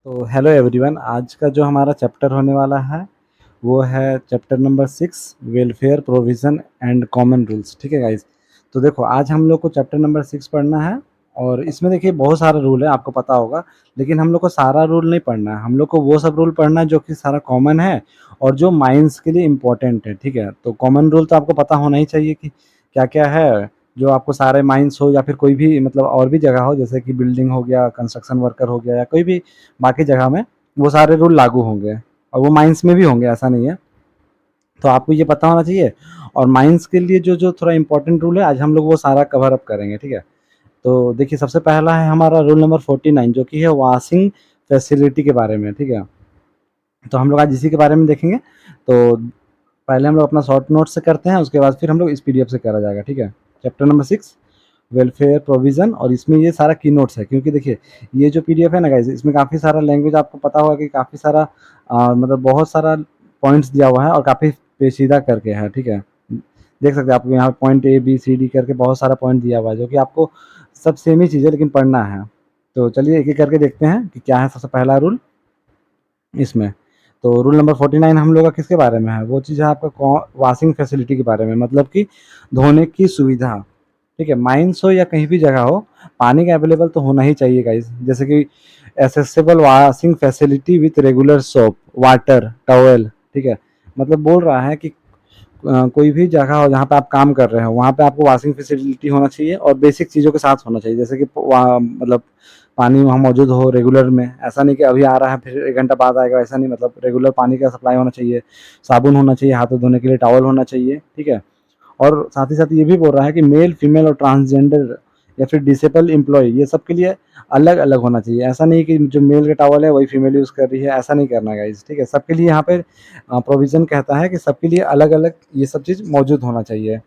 तो hello everyone, आज का जो हमारा चैप्टर होने वाला है वो है chapter number 6, welfare provision and common rules. ठीक है गाइस। तो देखो, आज हम लोग को चैप्टर नंबर 6 पढ़ना है और इसमें देखिए बहुत सारा रूल है, आपको पता होगा। लेकिन हम लोग को सारा रूल नहीं पढ़ना है, हम लोग को वो सब रूल पढ़ना है जो कि सारा कॉमन है और जो माइंस के लिए इम्पोर्टेंट है। ठीक है, तो कॉमन रूल तो आपको पता होना ही चाहिए कि क्या क्या है, जो आपको सारे माइंस हो या फिर कोई भी मतलब और भी जगह हो, जैसे कि बिल्डिंग हो गया, कंस्ट्रक्शन वर्कर हो गया या कोई भी बाकी जगह में, वो सारे रूल लागू होंगे और वो माइंस में भी होंगे, ऐसा नहीं है। तो आपको ये पता होना चाहिए। और माइंस के लिए जो जो थोड़ा इंपॉर्टेंट रूल है, आज हम लोग वो सारा कवर अप करेंगे। ठीक है, तो देखिए सबसे पहला है हमारा रूल नंबर 49, जो कि है वॉशिंग फैसिलिटी के बारे में। ठीक है, तो हम लोग आज इसी के बारे में देखेंगे। तो पहले हम लोग अपना शॉर्ट नोट से करते हैं, उसके बाद फिर हम लोग इस पीडीएफ से करा जाएगा। ठीक है, चैप्टर नंबर 6, वेलफेयर प्रोविज़न। और इसमें ये सारा की नोट्स है, क्योंकि देखिए ये जो पीडीएफ है ना गाइस, इसमें काफ़ी सारा लैंग्वेज, आपको पता होगा कि काफ़ी सारा मतलब बहुत सारा पॉइंट्स दिया हुआ है और काफ़ी पेचीदा करके है। ठीक है, देख सकते हैं आप यहाँ point A B C D करके बहुत सारा पॉइंट दिया हुआ है, जो कि आपको सब सेम ही चीज़ है लेकिन पढ़ना है। तो चलिए एक एक करके देखते हैं कि क्या है सबसे पहला रूल इसमें। तो रूल नंबर 49 हम लोग का किसके बारे में है, वो चीज़ है आपका वॉशिंग फैसिलिटी के बारे में, मतलब कि धोने की सुविधा। ठीक है, माइंस हो या कहीं भी जगह हो, पानी का अवेलेबल तो होना ही चाहिए गाइस। जैसे कि accessible washing facility with regular soap water towel. ठीक है, मतलब बोल रहा है कि कोई भी जगह हो जहाँ पे आप काम कर रहे हो, वहाँ पे आपको वॉशिंग फैसिलिटी होना चाहिए और बेसिक चीज़ों के साथ होना चाहिए। जैसे कि मतलब पानी वहाँ मौजूद हो रेगुलर में, ऐसा नहीं कि अभी आ रहा है फिर 1 घंटा बाद आएगा, ऐसा नहीं। मतलब रेगुलर पानी का सप्लाई होना चाहिए, साबुन होना चाहिए, हाथों धोने के लिए टॉवल होना चाहिए। ठीक है, और साथ ही साथ ये भी बोल रहा है कि मेल फीमेल और ट्रांसजेंडर या फिर डिसेबल एम्प्लॉय, ये सब के लिए अलग अलग होना चाहिए। ऐसा नहीं कि जो मेल का टॉवल है वही फीमेल यूज़ कर रही है, ऐसा नहीं करना गाइस। ठीक है, सबके लिए यहाँ पे प्रोविज़न कहता है कि सबके लिए अलग अलग ये सब चीज़ मौजूद होना चाहिए।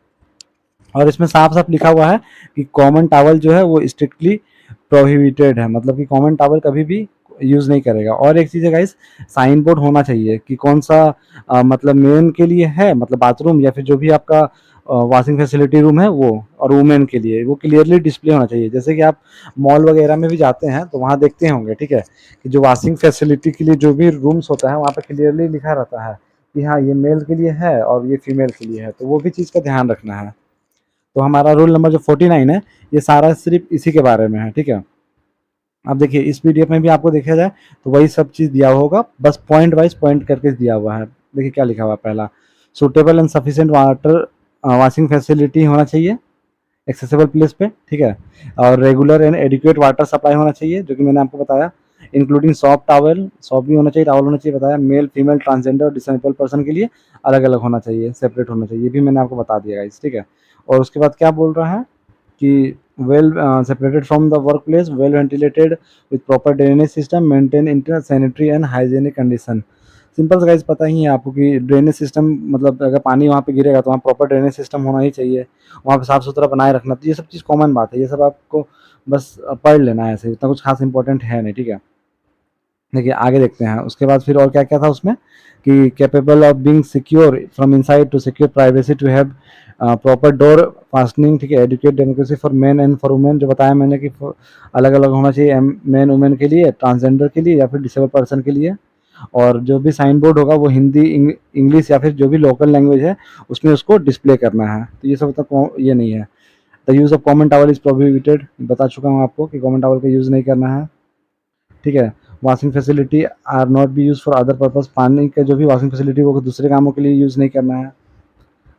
और इसमें साफ साफ लिखा हुआ है कि कॉमन टॉवल जो है वो स्ट्रिक्टली प्रोहिबिटेड है, मतलब कि कॉमन टॉवल कभी भी यूज़ नहीं करेगा। और एक चीज़ है गाइस, साइन बोर्ड होना चाहिए कि कौन सा मतलब मेन के लिए है, मतलब बाथरूम या फिर जो भी आपका वॉशिंग फैसिलिटी रूम है वो, और वुमेन के लिए वो क्लियरली डिस्प्ले होना चाहिए। जैसे कि आप मॉल वगैरह में भी जाते हैं तो वहाँ देखते होंगे, ठीक है, कि जो वॉशिंग फैसिलिटी के लिए जो भी रूम्स होता है वहाँ पे क्लियरली लिखा रहता है कि हाँ ये मेल के लिए है और ये फीमेल के लिए है, तो वो भी चीज़ का ध्यान रखना है। तो हमारा रूल नंबर जो 49 है, ये सारा सिर्फ इसी के बारे में है। ठीक है, अब देखिए इस पीडीएफ में भी आपको देखा जाए तो वही सब चीज़ दिया होगा, बस पॉइंट वाइज पॉइंट करके दिया हुआ है। देखिए क्या लिखा हुआ है, पहला suitable and sufficient water washing facility होना चाहिए एक्सेसिबल प्लेस पे। ठीक है, और regular and adequate water supply होना चाहिए, जो कि मैंने आपको बताया, इंक्लूडिंग सॉफ्ट टॉवल, सॉफ्ट भी होना चाहिए, टॉवल होना चाहिए, बताया। मेल फीमेल ट्रांसजेंडर और डिसेबल पर्सन के लिए अलग अलग होना चाहिए, सेपरेट होना चाहिए, ये भी मैंने आपको बता दिया गाइस। ठीक है, और उसके बाद क्या बोल रहा है कि well separated from the work place, well ventilated with proper drainage system, maintain inter sanitary and hygienic condition. Simple सा गाइस, पता ही है आपको कि ड्रेनेज सिस्टम, मतलब अगर पानी वहाँ पे गिरेगा तो वहाँ प्रॉपर ड्रेनेज सिस्टम होना ही चाहिए, वहाँ पे साफ सुथरा बनाए रखना। तो ये सब चीज़ कॉमन बात है, ये सब आपको बस पढ़ लेना है, ऐसे इतना कुछ खास इंपॉर्टेंट है नहीं। ठीक है, देखिए आगे देखते हैं उसके बाद फिर और क्या क्या था उसमें, कि capable of being secure from inside to secure privacy to have proper door fastening. ठीक है, adequate democracy for men and for women, जो बताया मैंने कि अलग अलग होना चाहिए, मेन वुमेन के लिए, ट्रांसजेंडर के लिए या फिर डिसेबल पर्सन के लिए। और जो भी साइन बोर्ड होगा वो हिंदी इंग्लिश या फिर जो भी लोकल लैंग्वेज है उसमें उसको डिस्प्ले करना है। तो ये सब तक ये नहीं है। The use of common towel is prohibited, बता चुका हूँ आपको कि कॉमन टावल का यूज़ नहीं करना है। ठीक है, washing facility are not be use for other purpose, पानी का जो भी वॉशिंग फैसिलिटी वो दूसरे कामों के लिए यूज़ नहीं करना है।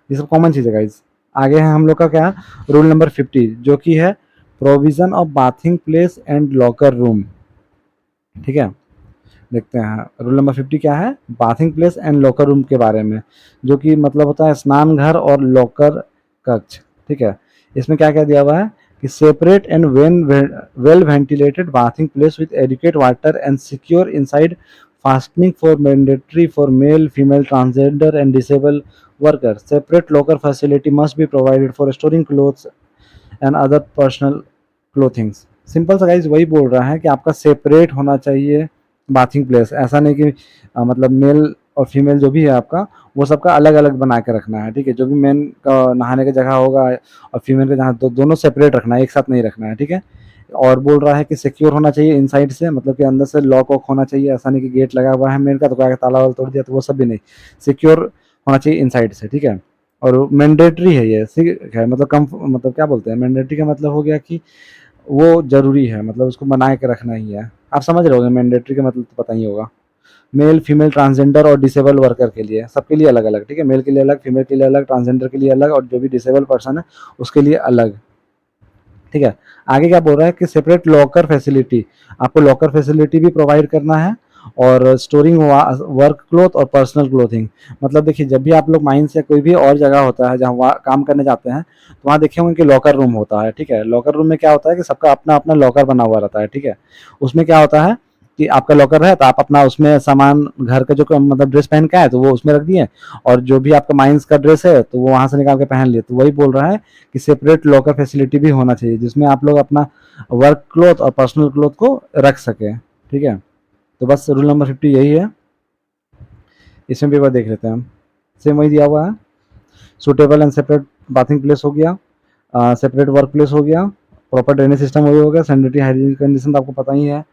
ये सब कॉमन चीज़ है गाइज। आगे है हम लोग का क्या, रूल नंबर 50, जो कि है provision of bathing place and locker room. ठीक है, देखते हैं रूल नंबर 50 क्या है, bathing place and locker room के बारे में, जो कि मतलब होता है स्नान घर और लॉकर कक्ष। ठीक है, इसमें क्या क्या दिया हुआ है कि separate and well ventilated bathing place with adequate water and secure inside fastening for mandatory for male female transgender and disable worker, separate locker facility must be provided for storing clothes and other personal clothings. Simple सा guys वही बोल रहा है कि आपका separate होना चाहिए bathing place, ऐसा नहीं कि मतलब मेल और फीमेल जो भी है आपका वो सबका अलग अलग बना के रखना है। ठीक है, जो भी मेन का नहाने का जगह होगा और फीमेल का जहाँ, दोनों सेपरेट रखना है, एक साथ नहीं रखना है। ठीक है, और बोल रहा है कि सिक्योर होना चाहिए इनसाइड से, मतलब कि अंदर से लॉक वॉक होना चाहिए, ऐसा नहीं कि गेट लगा हुआ है मेरे का तो क्या ताला वाला तोड़ दिया, तो वो सब भी नहीं, सिक्योर होना चाहिए इनसाइड से, ठीक है। और मैंडेटरी है ये, ठीक है, मतलब कम, मतलब क्या बोलते हैं, मैंडेटरी का मतलब हो गया कि वो जरूरी है, मतलब उसको बना के रखना ही है। आप समझ रहे होंगे मैंडेटरी का मतलब तो पता ही होगा। मेल फीमेल ट्रांसजेंडर और डिसेबल वर्कर के लिए, सबके लिए अलग अलग, ठीक है, मेल के लिए अलग, फीमेल के लिए अलग, ट्रांसजेंडर के लिए अलग, और जो भी डिसेबल पर्सन है उसके लिए अलग, ठीक है। आगे क्या बोल रहा है कि सेपरेट लॉकर फैसिलिटी, आपको लॉकर फैसिलिटी भी प्रोवाइड करना है, और स्टोरिंग वर्क क्लोथ और पर्सनल क्लोथिंग, मतलब देखिए जब भी आप लोग माइंस या कोई भी और जगह होता है जहाँ वहाँ काम करने जाते हैं तो वहाँ देखे होंगे कि लॉकर रूम होता है, ठीक है। लॉकर रूम में क्या होता है कि सबका अपना अपना लॉकर बना हुआ रहता है, ठीक है। उसमें क्या होता है कि आपका लॉकर है तो आप अपना उसमें सामान, घर का जो मतलब ड्रेस पहन का है तो वो उसमें रख दिए, और जो भी आपका माइंस का ड्रेस है तो वो वहां से निकाल के पहन लिए। तो वही बोल रहा है कि सेपरेट लॉकर फैसिलिटी भी होना चाहिए जिसमें आप लोग अपना वर्क क्लोथ और पर्सनल क्लोथ को रख सके, ठीक है। तो बस रूल नंबर 50 यही है। इसमें भी एक बार देख लेते हैं हम, सेम वही दिया हुआ है। Suitable and separate bathing place हो गया, सेपरेट वर्क प्लेस हो गया, प्रॉपर ड्रेनेज सिस्टम हो गया, सैनिटरी हाइजीन कंडीशन तो आपको पता ही है,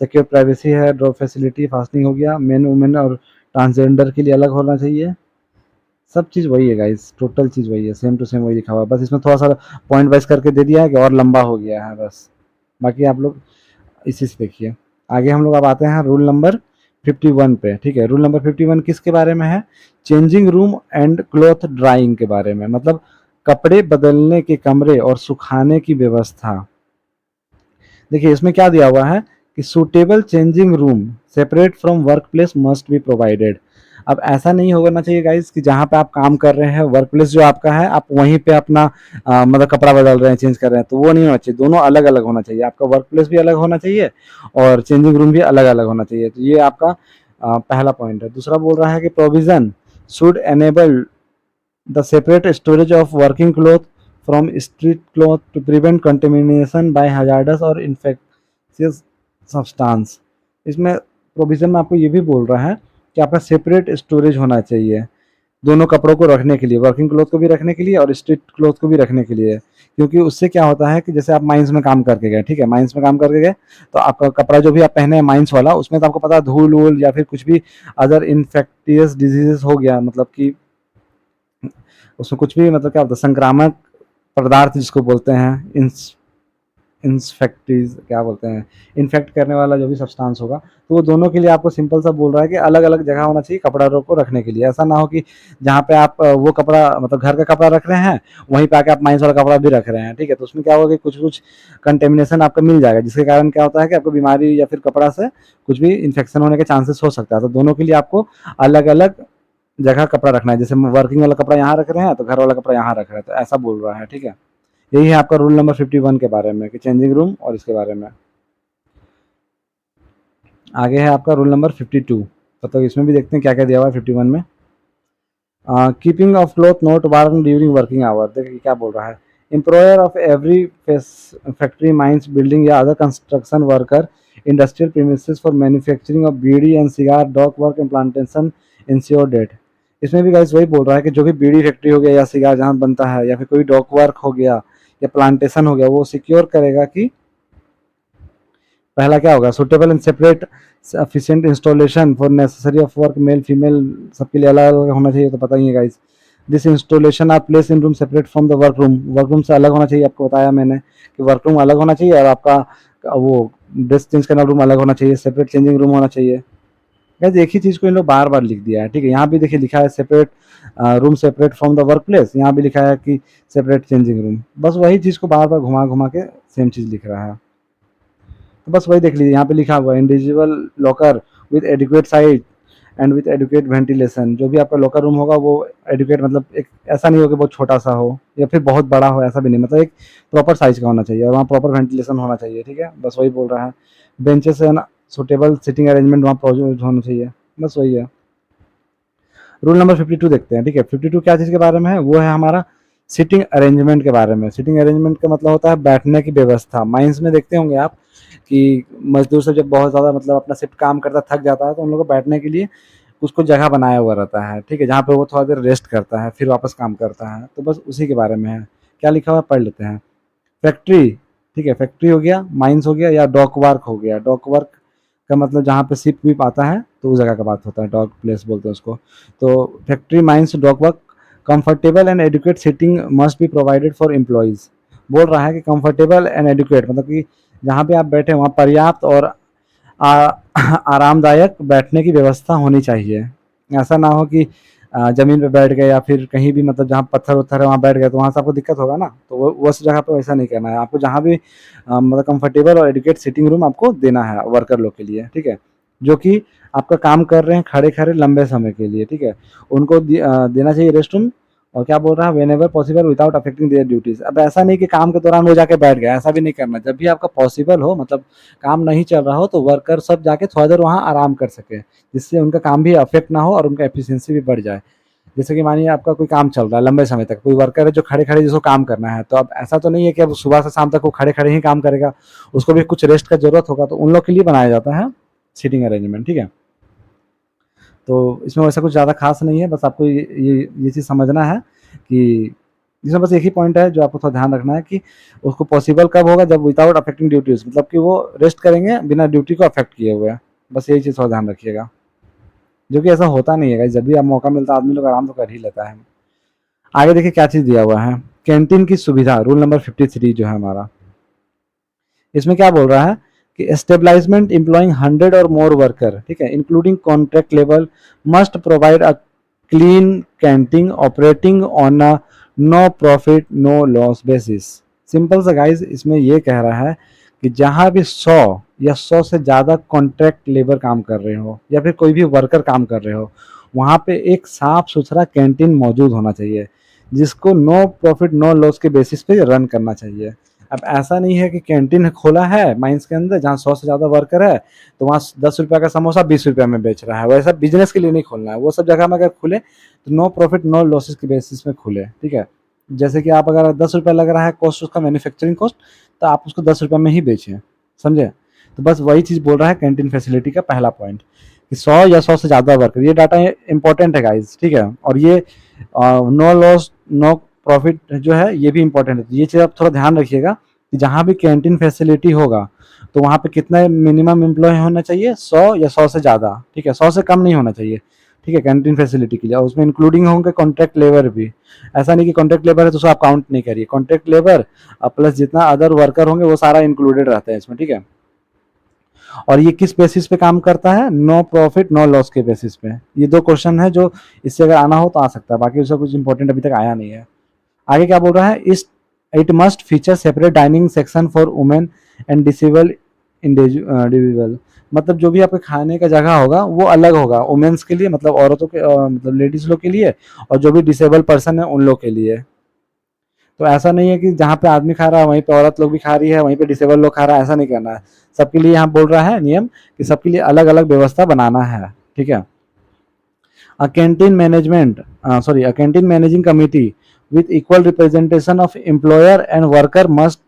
सिक्योर प्राइवेसी है, ड्रॉप फैसिलिटी, फास्टिंग हो गया, मेन वुमेन और ट्रांसजेंडर के लिए अलग होना चाहिए। सब चीज़ वही है गाइस, टोटल चीज़ वही है, सेम टू सेम वही लिखा हुआ है, बस इसमें थोड़ा सा पॉइंट वाइज करके दे दिया है कि और लंबा हो गया है बस। बाकी आप लोग इसी से देखिए। आगे हम लोग अब आते हैं रूल नंबर 51 पे, ठीक है। रूल नंबर 51 किसके बारे में है? Changing room and cloth drawing के बारे में, मतलब कपड़े बदलने के कमरे और सुखाने की व्यवस्था। देखिए इसमें क्या दिया हुआ है कि suitable changing room separate from work place must be provided. अब ऐसा नहीं होना चाहिए गाइस कि जहाँ पे आप काम कर रहे हैं, वर्क प्लेस जो आपका है, आप वहीं पे अपना मतलब कपड़ा बदल रहे हैं, चेंज कर रहे हैं, तो वो नहीं होना चाहिए। दोनों अलग अलग होना चाहिए, आपका वर्क प्लेस भी अलग होना चाहिए और चेंजिंग रूम भी अलग अलग होना चाहिए। तो ये आपका पहला पॉइंट है। दूसरा बोल रहा है कि provision should enable the separate storage of working cloth from street cloth to prevent contamination by hazardous और infectious substance। इसमें प्रोविजन में आपको ये भी बोल रहा है कि आपका सेपरेट स्टोरेज होना चाहिए दोनों कपड़ों को रखने के लिए, वर्किंग क्लॉथ को भी रखने के लिए और स्ट्रीट क्लॉथ को भी रखने के लिए। क्योंकि उससे क्या होता है कि जैसे आप माइंस में काम करके गए, ठीक है, माइंस में काम करके गए तो आपका कपड़ा जो भी आप पहने हैं माइंस वाला, उसमें तो आपको पता है धूल वूल या फिर कुछ भी अदर इन्फेक्टियस डिजीजेस हो गया, मतलब कि उसमें कुछ भी, मतलब क्या होता है, संक्रामक पदार्थ जिसको बोलते हैं, इंसफेक्टीज क्या बोलते हैं, इन्फेक्ट करने वाला जो भी सब्सटेंस होगा, तो वो दोनों के लिए आपको सिंपल सा बोल रहा है कि अलग अलग जगह होना चाहिए कपड़ा को रखने के लिए। ऐसा ना हो कि जहाँ पे आप वो कपड़ा, मतलब घर का कपड़ा रख रहे हैं, वहीं पे आके आप माइंस वाला कपड़ा भी रख रहे हैं, ठीक है। तो उसमें क्या होगा कि कुछ कुछ कंटेमिनेशन आपका मिल जाएगा, जिसके कारण क्या होता है कि आपको बीमारी या फिर कपड़ा से कुछ भी इन्फेक्शन होने के चांसेस हो सकता है। तो दोनों के लिए आपको अलग अलग जगह कपड़ा रखना है, जैसे वर्किंग वाला कपड़ा यहाँ रख रहे हैं तो घर वाला कपड़ा यहाँ रख रहे हैं, तो ऐसा बोल रहा है, ठीक है। यही है आपका रूल नंबर 51 के बारे में कि चेंजिंग रूम और इसके बारे में। आगे है आपका रूल नंबर 52, मतलब इसमें भी देखते हैं क्या क्या दिया हुआ है 51 में। Keeping of cloth not worn during working hour, देखिए क्या बोल रहा है। Employer of every factory, mines, building या other construction worker industrial premises for manufacturing of beedi and cigar, dock work and plantation ensure that. इसमें भी गाइस वही बोल रहा है कि जो भी बीड़ी फैक्ट्री हो गया या सिगार जहाँ बनता है या फिर कोई डॉक वर्क हो गया या प्लांटेशन हो गया, वो सिक्योर करेगा कि पहला क्या होगा, suitable and separate sufficient installation for necessary of work, male female सबके लिए अलग अलग होना चाहिए, तो पता ही है guys. This installation are place in room separate from the work room, work room से अलग होना चाहिए, आपको बताया मैंने कि वर्क रूम अलग होना चाहिए और आपका वो ड्रेस चेंज करना रूम अलग होना चाहिए, सेपरेट चेंजिंग रूम होना चाहिए। गाइस एक ही चीज़ को इन लोग बार बार लिख दिया है, ठीक है। यहाँ भी देखिए लिखा है separate room separate from the work place, यहाँ भी लिखा है कि सेपरेट चेंजिंग रूम, बस वही चीज़ को बार बार घुमा घुमा के सेम चीज़ लिख रहा है। तो बस वही देख लीजिए, यहाँ पे लिखा हुआ है individual locker with adequate size and with adequate ventilation. जो भी आपका लॉकर रूम होगा वो एडिक्वेट, मतलब एक ऐसा नहीं हो कि बहुत छोटा सा हो या फिर बहुत बड़ा हो, ऐसा भी नहीं, मतलब एक प्रॉपर साइज का होना चाहिए और वहाँ प्रॉपर वेंटिलेशन होना चाहिए, ठीक है। बस वही बोल रहा है। Benches and suitable sitting arrangement वहाँ प्रोवाइड होना चाहिए, बस वही है। रूल नंबर 52 देखते हैं, ठीक है। 52 क्या चीज़ के बारे में है, वो है हमारा सिटिंग अरेंजमेंट के बारे में। सिटिंग अरेंजमेंट का मतलब होता है बैठने की व्यवस्था। माइंस में देखते होंगे आप कि मजदूर सब जब बहुत ज़्यादा मतलब अपना शिफ्ट काम करता थक जाता है तो उन लोगों को बैठने के लिए उसको जगह बनाया हुआ रहता है, ठीक है, जहाँ पे वो थोड़ा देर रेस्ट करता है फिर वापस काम करता है, तो बस उसी के बारे में है। क्या लिखा हुआ है पढ़ लेते हैं। फैक्ट्री ठीक है, फैक्ट्री हो गया, माइंस हो गया, या डॉक वर्क हो गया। डॉक वर्क का मतलब जहाँ पे शिप विप आता है तो उस जगह का बात होता है, डॉक प्लेस बोलते हैं उसको। तो factory, mines, dock work, comfortable and adequate seating must be provided for employees. बोल रहा है कि कंफर्टेबल एंड एडुकेट मतलब कि जहाँ पे आप बैठे वहाँ पर्याप्त और आरामदायक बैठने की व्यवस्था होनी चाहिए। ऐसा ना हो कि ज़मीन पे बैठ गए या फिर कहीं भी मतलब जहाँ पत्थर-वत्थर है वहाँ बैठ गए तो वहाँ से आपको दिक्कत होगा ना। तो वो उस जगह पे वैसा नहीं करना है। आपको जहाँ भी मतलब कंफर्टेबल और एडुकेट सिटिंग रूम आपको देना है वर्कर लोग के लिए, ठीक है? जो कि आपका काम कर रहे हैं खड़े-खड़े लंबे समय के लिए, ठीक है? उनको देना चाहिए रेस्ट रूम। और क्या बोल रहा है, whenever possible without affecting their duties. अब ऐसा नहीं कि काम के दौरान वो जाके बैठ गया, ऐसा भी नहीं करना। जब भी आपका पॉसिबल हो मतलब काम नहीं चल रहा हो तो वर्कर सब जाके थोड़ा देर वहाँ आराम कर सकें, जिससे उनका काम भी अफेक्ट ना हो और उनका एफिशिएंसी भी बढ़ जाए। जैसे कि मानिए आपका कोई काम चल रहा है लंबे समय तक, कोई वर्कर है जो खड़े-खड़े जिसको काम करना है, तो अब ऐसा तो नहीं है कि अब सुबह से शाम तक वो खड़े-खड़े ही काम करेगा, उसको भी कुछ रेस्ट का ज़रूरत होगा, तो उन लोग के लिए बनाया जाता है सीटिंग अरेंजमेंट, ठीक है? तो इसमें वैसा कुछ ज़्यादा खास नहीं है, बस आपको ये चीज़ समझना है कि इसमें बस एक ही पॉइंट है जो आपको थोड़ा ध्यान रखना है कि उसको पॉसिबल कब होगा, जब विदाउट अफेक्टिंग ड्यूटीज़ मतलब कि वो रेस्ट करेंगे बिना ड्यूटी को अफेक्ट किए हुए। बस यही चीज़ थोड़ा ध्यान रखिएगा, जो कि ऐसा होता नहीं है गाइस, जब भी आप मौका मिलता है आदमी लोग आराम तो कर ही लेता है। आगे देखिए क्या चीज़ दिया हुआ है, कैंटीन की सुविधा, रूल नंबर 53 जो है हमारा। इसमें क्या बोल रहा है कि एस्टेब्लिशमेंट एम्प्लॉइंग 100 और मोर वर्कर, ठीक है, including contract level, must provide a clean canteen operating on a no profit no loss basis. Simple सा गाइस, इसमें ये कह रहा है कि जहाँ भी 100 या 100 से ज़्यादा कॉन्ट्रैक्ट लेबर काम कर रहे हो या फिर कोई भी वर्कर काम कर रहे हो, वहाँ पे एक साफ सुथरा कैंटीन मौजूद होना चाहिए, जिसको नो प्रॉफिट नो लॉस के बेसिस पे रन करना चाहिए। अब ऐसा नहीं है कि कैंटीन खोला है माइंस के अंदर जहाँ 100 से ज़्यादा वर्कर है, तो वहाँ 10 रुपये का समोसा 20 रुपये में बेच रहा है, वैसा बिजनेस के लिए नहीं खोलना है। वो सब जगह में अगर खुले तो नो प्रॉफिट नो लॉसेस के बेसिस में खुले, ठीक है? जैसे कि आप अगर 10 रुपये लग रहा है कॉस्ट उसका मैन्युफैक्चरिंग कॉस्ट, तो आप उसको 10 रुपये में ही बेचें, समझे? तो बस वही चीज़ बोल रहा है कैंटीन फैसिलिटी का पहला पॉइंट कि 100 या 100 से ज़्यादा वर्कर, ये डाटा इंपॉर्टेंट है गाइज, ठीक है? और ये नो लॉस नो प्रॉफिट जो है ये भी इंपॉर्टेंट है, तो ये चीज़ आप थोड़ा ध्यान रखिएगा कि जहाँ भी कैंटीन फैसिलिटी होगा तो वहाँ पे कितना मिनिमम एम्प्लॉय होना चाहिए, 100 या 100 से ज़्यादा, ठीक है? 100 से कम नहीं होना चाहिए, ठीक है, कैंटीन फैसिलिटी के लिए। और उसमें इंक्लूडिंग होंगे कॉन्ट्रैक्ट लेबर भी। ऐसा नहीं कि कॉन्ट्रैक्ट लेबर है तो उसको आप काउंट नहीं करिए, कॉन्ट्रैक्ट लेबर प्लस जितना अदर वर्कर होंगे वो सारा इंक्लूडेड रहता है इसमें, ठीक है? और ये किस बेसिस पे काम करता है, नो प्रॉफिट नो लॉस के बेसिस पे। ये दो क्वेश्चन है जो इससे अगर आना हो तो आ सकता है, बाकी उसका कुछ इंपॉर्टेंट अभी तक आया नहीं है। आगे क्या बोल रहा है, इस it must feature separate dining section for women and disable individual. मतलब जो भी आपके खाने का जगह होगा वो अलग होगा, वुमेन्स के लिए मतलब औरतों के मतलब लेडीज लोग के लिए, और जो भी डिसेबल पर्सन है उन लोग के लिए। तो ऐसा नहीं है कि जहाँ पे आदमी खा रहा है वहीं पे औरत लोग भी खा रही है, वहीं पे डिसेबल लोग खा रहा है, ऐसा नहीं करना है। सबके लिए यहाँ बोल रहा है नियम कि सबके लिए अलग अलग व्यवस्था बनाना है, ठीक है? A canteen management, a canteen managing committee with equal representation of employer and worker must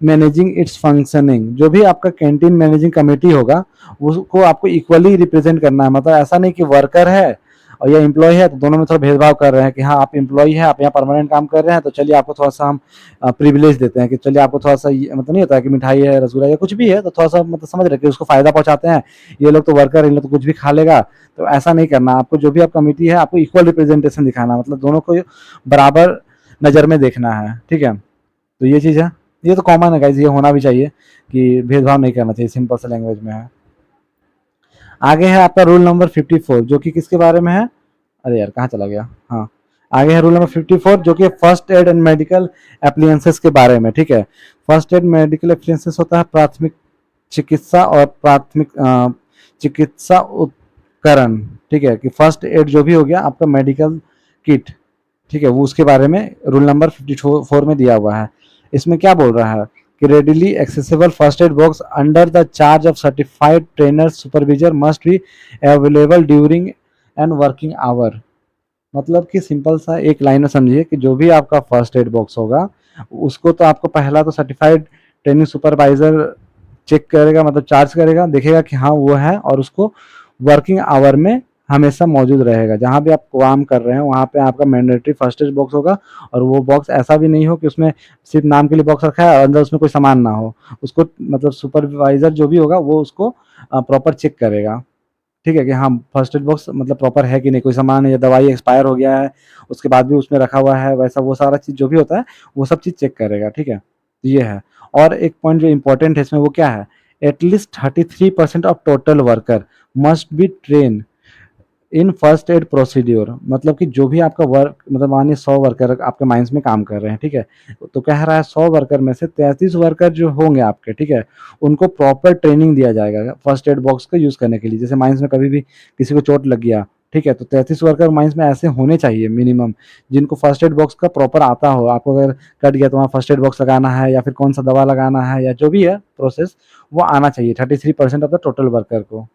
managing it's functioning. जो भी आपका कैंटीन मैनेजिंग कमेटी होगा उसको आपको इक्वली रिप्रेजेंट करना है। मतलब ऐसा नहीं कि वर्कर है और या एम्प्लॉय है तो दोनों में थोड़ा भेदभाव कर रहे हैं कि हाँ आप एम्प्लॉय है, आप यहाँ परमानेंट काम कर रहे हैं तो चलिए आपको थोड़ा सा हम प्रिविलेज देते हैं कि चलिए आपको थोड़ा सा मतलब नहीं होता है कि मिठाई है, रसगुल्ला या कुछ भी है तो थोड़ा सा मतलब समझ रहे कि उसको फायदा पहुंचाते हैं। ये लोग तो वर्कर, इन लोग तो कुछ भी खा लेगा, तो ऐसा नहीं करना। आपको जो भी आप कमेटी है आपको इक्वल रिप्रेजेंटेशन दिखाना, मतलब दोनों को बराबर नज़र में देखना है, ठीक है? तो ये चीज़ है, ये तो कॉमन है गाइज, ये होना भी चाहिए कि भेदभाव नहीं करना चाहिए, सिंपल सा लैंग्वेज में है। आगे है आपका रूल नंबर 54 जो कि किसके बारे में है, अरे यार कहाँ चला गया, हाँ आगे है रूल नंबर 54 जो कि first aid and medical appliances के बारे में, ठीक है? फर्स्ट एड मेडिकल एप्लियंसेस होता है प्राथमिक चिकित्सा और प्राथमिक चिकित्सा उपकरण, ठीक है? कि फर्स्ट एड जो भी हो गया आपका मेडिकल किट, ठीक है, वो उसके बारे में रूल नंबर 54 में दिया हुआ है। इसमें क्या बोल रहा है कि readily accessible first aid box under the charge of certified trainer supervisor must be available during and working hour. मतलब कि सिंपल सा एक लाइन में समझिए कि जो भी आपका फर्स्ट एड बॉक्स होगा उसको तो आपको पहला तो सर्टिफाइड ट्रेनिंग सुपरवाइजर चेक करेगा, मतलब चार्ज करेगा, देखेगा कि हाँ वो है, और उसको वर्किंग आवर में हमेशा मौजूद रहेगा। जहाँ भी आप काम कर रहे हैं वहाँ पे आपका मैंडेटरी फर्स्ट एड बॉक्स होगा, और वो बॉक्स ऐसा भी नहीं हो कि उसमें सिर्फ नाम के लिए बॉक्स रखा है और अंदर उसमें कोई सामान ना हो। उसको मतलब सुपरवाइजर जो भी होगा वो उसको प्रॉपर चेक करेगा, ठीक है, कि हाँ फर्स्ट एड बॉक्स मतलब प्रॉपर है कि नहीं, कोई सामान या दवाई एक्सपायर हो गया है उसके बाद भी उसमें रखा हुआ है, वैसा वो सारा चीज़ जो भी होता है वो सब चीज़ चेक करेगा, ठीक है। तो ये है। और एक पॉइंट जो इम्पोर्टेंट है इसमें वो क्या है, at least 33% of total worker must be train in first aid procedure. मतलब कि जो भी आपका वर्क, मतलब मानिए 100 वर्कर आपके माइंस में काम कर रहे हैं, ठीक है, तो कह रहा है 100 वर्कर में से 33 वर्कर जो होंगे आपके, ठीक है, उनको प्रॉपर ट्रेनिंग दिया जाएगा फर्स्ट एड बॉक्स का यूज़ करने के लिए। जैसे माइंस में कभी भी किसी को चोट लग गया, ठीक है, तो 33 वर्कर माइंस में ऐसे होने चाहिए मिनिमम, जिनको फर्स्ट एड बॉक्स का प्रॉपर आता हो। आपको अगर कट गया तो वहाँ फर्स्ट एड बॉक्स लगाना है या फिर कौन सा दवा लगाना है या जो भी है प्रोसेस, वो आना चाहिए 33% ऑफ द टोटल वर्कर को।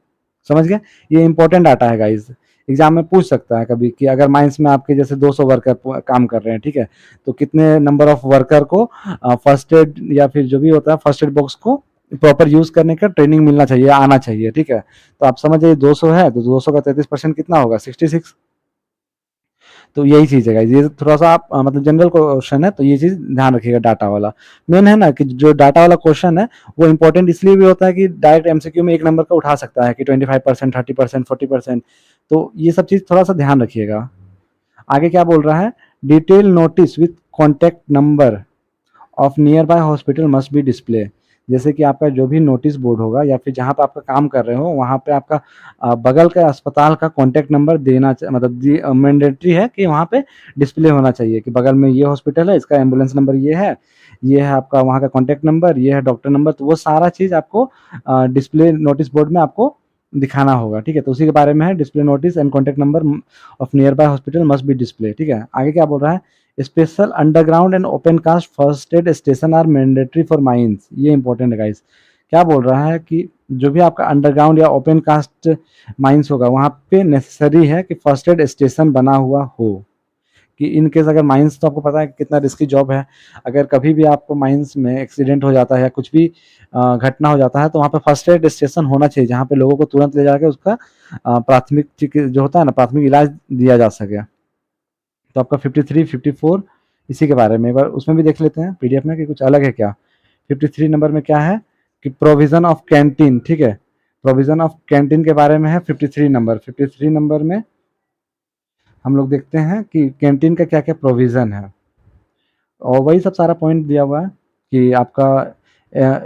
समझ गए? ये इंपॉर्टेंट डाटा है गाइज, एग्जाम में पूछ सकता है कभी कि अगर माइंस में आपके जैसे 200 वर्कर काम कर रहे हैं, ठीक है, तो कितने नंबर ऑफ वर्कर को फर्स्ट एड या फिर जो भी होता है फर्स्ट एड बॉक्स को प्रॉपर यूज करने का ट्रेनिंग मिलना चाहिए, आना चाहिए, ठीक है। तो आप समझ जाइए 200 है तो 200 का 33% कितना होगा, 66। तो यही चीज़ है गाइस, ये थोड़ा सा आप मतलब जनरल क्वेश्चन है तो ये चीज़ ध्यान रखिएगा डाटा वाला। मेन है ना कि जो डाटा वाला क्वेश्चन है वो इंपॉर्टेंट इसलिए भी होता है कि डायरेक्ट एमसीक्यू में एक नंबर का उठा सकता है कि 25%, 30%, 40%। तो ये सब चीज़ थोड़ा सा ध्यान रखिएगा। आगे क्या बोल रहा है, detail notice with contact number of nearby hospital must be display. जैसे कि आपका जो भी नोटिस बोर्ड होगा या फिर जहाँ पे आपका काम कर रहे हो वहाँ पे आपका बगल के अस्पताल का कॉन्टैक्ट नंबर देना मतलब मैंडेटरी है कि वहाँ पे डिस्प्ले होना चाहिए कि बगल में ये हॉस्पिटल है, इसका एम्बुलेंस नंबर ये है आपका वहाँ का कॉन्टैक्ट नंबर, ये है डॉक्टर नंबर। तो वो सारा चीज़ आपको डिस्प्ले नोटिस बोर्ड में आपको दिखाना होगा, ठीक है। तो उसी के बारे में है, display notice and contact number of nearby hospital must be display, ठीक है। आगे क्या बोल रहा है, special underground and open cast first aid station are mandatory for mines. ये इंपॉर्टेंट है गाइस। क्या बोल रहा है कि जो भी आपका अंडरग्राउंड या ओपन कास्ट माइंस होगा वहाँ पे नेसेसरी है कि फर्स्ट एड स्टेशन बना हुआ हो, कि इन केस अगर माइंस, तो आपको पता है कितना रिस्की जॉब है। अगर कभी भी आपको माइंस में एक्सीडेंट हो जाता है या कुछ भी घटना हो जाता है तो वहाँ पे फर्स्ट एड स्टेशन होना चाहिए जहाँ पे लोगों को तुरंत ले जाके उसका प्राथमिक जो होता है ना प्राथमिक इलाज दिया जा सके। तो आपका 53, 54 इसी के बारे में एक बार उसमें भी देख लेते हैं पीडीएफ में कि कुछ अलग है क्या। 53 नंबर में क्या है कि प्रोविजन ऑफ कैंटीन, ठीक है, प्रोविजन ऑफ कैंटीन के बारे में है 53 नंबर। 53 नंबर में हम लोग देखते हैं कि कैंटीन का क्या क्या प्रोविजन है, और वही सब सारा पॉइंट दिया हुआ है कि आपका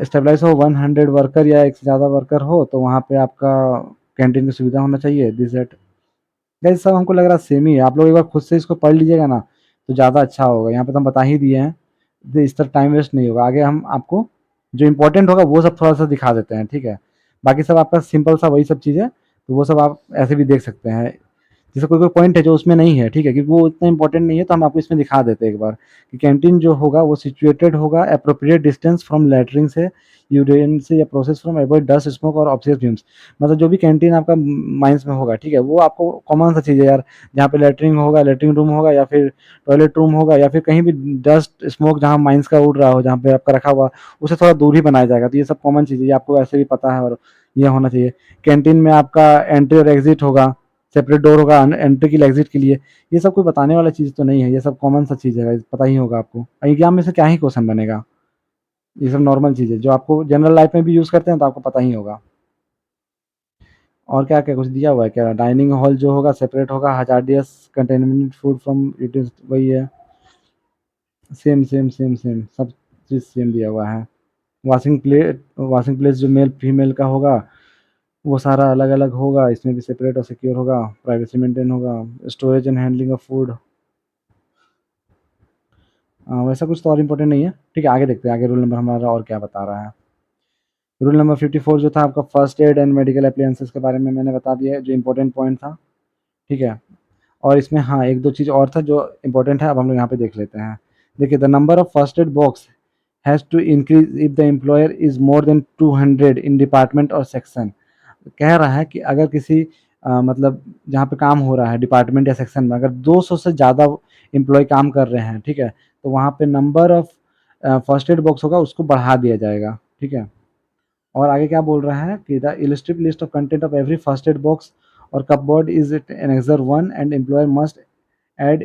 स्टेबलाइज हो 100 वर्कर या एक से ज़्यादा वर्कर हो तो वहाँ पे आपका कैंटीन की सुविधा होना चाहिए। दिस एट गाइस सब हमको लग रहा है सेम ही है, आप लोग एक बार खुद से इसको पढ़ लीजिएगा ना तो ज़्यादा अच्छा होगा। यहाँ पे तो हम बता ही दिए हैं, तो इस तरह टाइम वेस्ट नहीं होगा। आगे हम आपको जो इंपॉर्टेंट होगा वो सब थोड़ा सा दिखा देते हैं, ठीक है। बाकी सब आपका सिंपल सा वही सब चीज़ है, तो वो सब आप ऐसे भी देख सकते हैं। जैसे कोई कोई पॉइंट है जो उसमें नहीं है, ठीक है, क्योंकि वो इतना इंपॉर्टेंट नहीं है तो हम आपको इसमें दिखा देते हैं एक बार कि कैंटीन जो होगा वो सिचुएटेड होगा अप्रोप्रिएट डिस्टेंस फ्रॉम लैटरिन से, यूरेन से, या process from avoid dust smoke और ऑब्सियस फ्यूम्स। मतलब जो भी कैंटीन आपका माइंस में होगा, ठीक है, वो आपको कॉमन सा चीज़ है यार, जहाँ पे लैटरिन होगा, लैटरिन रूम होगा या फिर टॉयलेट रूम होगा या फिर कहीं भी डस्ट स्मोक जहाँ माइंस का उड़ रहा हो जहाँ पे आपका रखा हुआ, उसे थोड़ा दूर ही बनाया जाएगा। तो ये सब कॉमन चीज़ है, ये आपको वैसे भी पता है और ये होना चाहिए। कैंटीन में आपका एंट्री और एग्जिट होगा, सेपरेट डोर होगा एंट्री के लिए एग्जिट के लिए। ये सब कोई बताने वाला चीज़ तो नहीं है, ये सब कॉमन सा चीज़ है, पता ही होगा आपको। एग्जाम में से क्या ही क्वेश्चन बनेगा, ये सब नॉर्मल चीज़ है जो आपको जनरल लाइफ में भी यूज़ करते हैं तो आपको पता ही होगा। और क्या क्या कुछ दिया हुआ है क्या, डाइनिंग हॉल जो होगा सेपरेट होगा, hazardous containment food from it is वही है, सेम सेम सेम सेम सब चीज़ सेम दिया हुआ है। वॉशिंग प्लेस जो मेल फीमेल का होगा वो सारा अलग अलग होगा, इसमें भी सेपरेट और सिक्योर होगा, प्राइवेसी मेंटेन होगा, storage and handling of food. वैसा कुछ तो और इम्पोर्टेंट नहीं है, ठीक है। आगे देखते हैं आगे रूल नंबर हमारा और क्या बता रहा है। रूल नंबर 54 जो था आपका first aid and medical appliances के बारे में मैंने बता दिया है जो इंपॉर्टेंट पॉइंट था, ठीक है। और इसमें हाँ एक दो चीज़ और था जो इंपॉर्टेंट है, अब हम लोग यहाँ पे देख लेते हैं। देखिए the number of first aid box has to increase if the employer is more than 200 in department और सेक्शन। कह रहा है कि अगर किसी मतलब जहाँ पे काम हो रहा है डिपार्टमेंट या सेक्शन में अगर 200 से ज़्यादा एम्प्लॉय काम कर रहे हैं, ठीक है, तो वहाँ पे number of first aid box होगा उसको बढ़ा दिया जाएगा, ठीक है। और आगे क्या बोल रहा है कि the illustrative list of content of every first aid box और cupboard is annexure 1 and employer must add